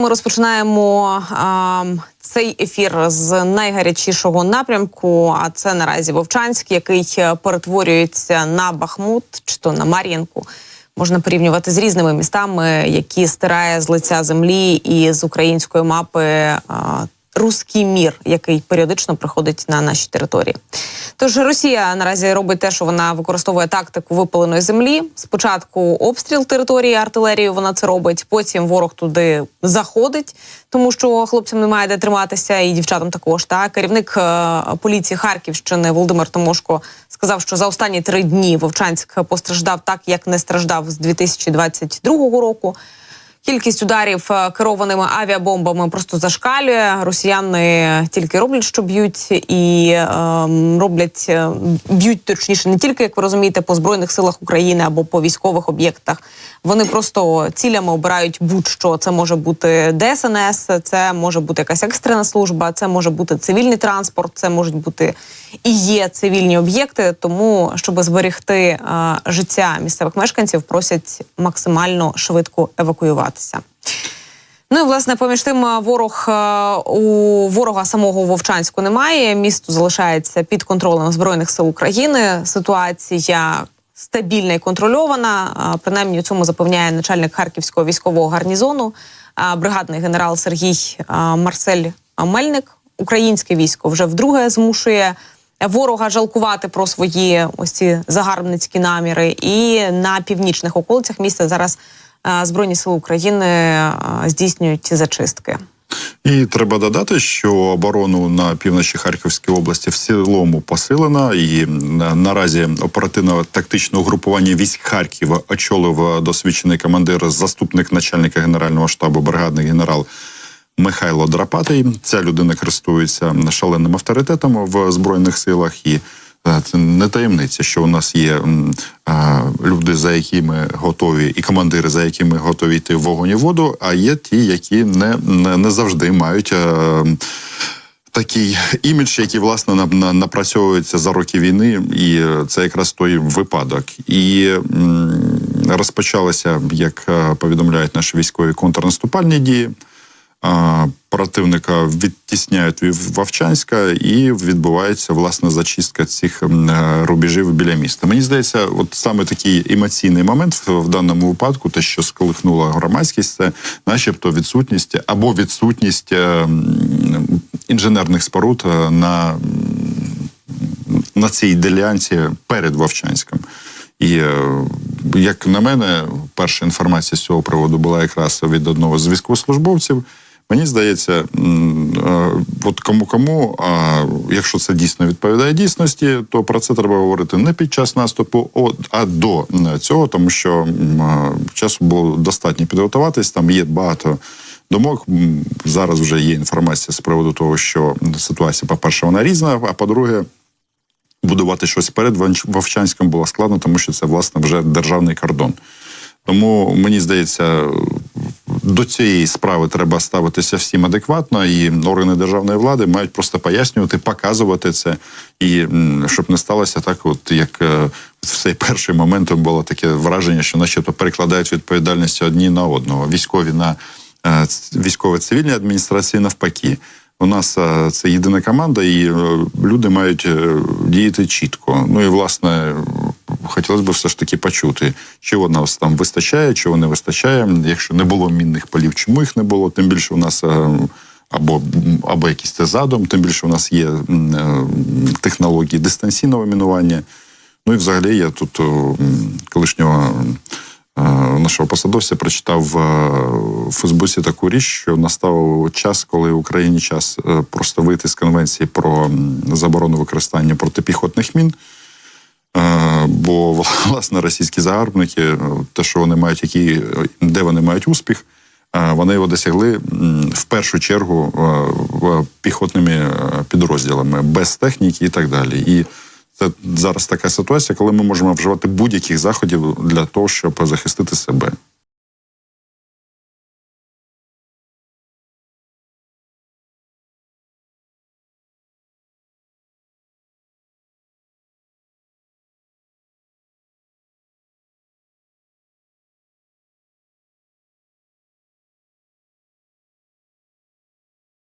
Ми розпочинаємо цей ефір з найгарячішого напрямку, а це наразі Вовчанськ, який перетворюється на Бахмут, чи то на Мар'їнку. Можна порівнювати з різними містами, які стирає з лиця землі і з української мапи руський мір, який періодично приходить на наші території. Тож Росія наразі робить те, що вона використовує тактику випаленої землі. Спочатку обстріл території артилерією вона це робить, потім ворог туди заходить, тому що хлопцям немає де триматися, і дівчатам також. Керівник поліції Харківщини Володимир Тимошко сказав, що за останні 3 дні Вовчанськ постраждав так, як не страждав з 2022 року. Кількість ударів керованими авіабомбами просто зашкалює. Росіяни тільки роблять, що б'ють, і б'ють точніше не тільки, як ви розумієте, по Збройних силах України або по військових об'єктах. Вони просто цілями обирають будь-що. Це може бути ДСНС, це може бути якась екстрена служба, це може бути цивільний транспорт, це можуть бути і є цивільні об'єкти. Тому, щоб зберегти життя місцевих мешканців, просять максимально швидко евакуюватися. Ну і, власне, поміж тим, у ворога самого у Вовчанську немає. Місто залишається під контролем Збройних сил України. Ситуація стабільна і контрольована. Принаймні, у цьому запевняє начальник Харківського військового гарнізону, бригадний генерал Сергій Марсель Мельник. Українське військо вже вдруге змушує ворога жалкувати про свої ось ці загарбницькі наміри. І на північних околицях міста зараз Збройні сили України здійснюють ці зачистки. І треба додати, що оборону на півночі Харківської області в цілому посилена. І наразі оперативно-тактичне угрупування військ Харкова очолив досвідчений командир, заступник начальника Генерального штабу, бригадний генерал Михайло Драпатий. Ця людина користується шаленим авторитетом в Збройних силах, і це не таємниця, що у нас є люди, за якими готові, і командири, за якими готові йти в вогонь і воду, а є ті, які не завжди мають такий імідж, який, власне, напрацьовується за роки війни, і це якраз той випадок. І розпочалися, як повідомляють наші військові, контрнаступальні дії. Противника відтісняють від Вовчанська, і відбувається, власне, зачистка цих рубежів біля міста. Мені здається, от саме такий емоційний момент в даному випадку, те, що сколихнула громадськість, це начебто відсутність інженерних споруд на цій ділянці перед Вовчанськом. І, як на мене, перша інформація з цього приводу була якраз від одного з військовослужбовців. Мені здається, от кому-кому, якщо це дійсно відповідає дійсності, то про це треба говорити не під час наступу, а до цього, тому що часу було достатньо підготуватись, там є багато думок. Зараз вже є інформація з приводу того, що ситуація, по-перше, вона різна, а по-друге, будувати щось перед Вовчанськом було складно, тому що це, власне, вже державний кордон. Тому, мені здається, до цієї справи треба ставитися всім адекватно, і органи державної влади мають просто пояснювати, показувати це, і щоб не сталося так, от як в цей перший момент було таке враження, що начебто перекладають відповідальність одні на одного. Військові на військово-цивільні адміністрації навпаки. У нас це єдина команда, і люди мають діяти чітко. Ну і, власне, хотілося б все ж таки почути, чи у нас там вистачає, чого не вистачає. Якщо не було мінних полів, чому їх не було? Тим більше у нас або якийсь це задум, тим більше у нас є технології дистанційного мінування. Ну і взагалі я тут колишнього нашого посадовця прочитав в Фейсбуці таку річ, що настав час, коли Україні час просто вийти з конвенції про заборону використання протипіхотних мін. Бо, власне, російські загарбники, те, що вони мають, де вони мають успіх, вони його досягли в першу чергу піхотними підрозділами, без техніки і так далі. І це зараз така ситуація, коли ми можемо вживати будь-яких заходів для того, щоб захистити себе.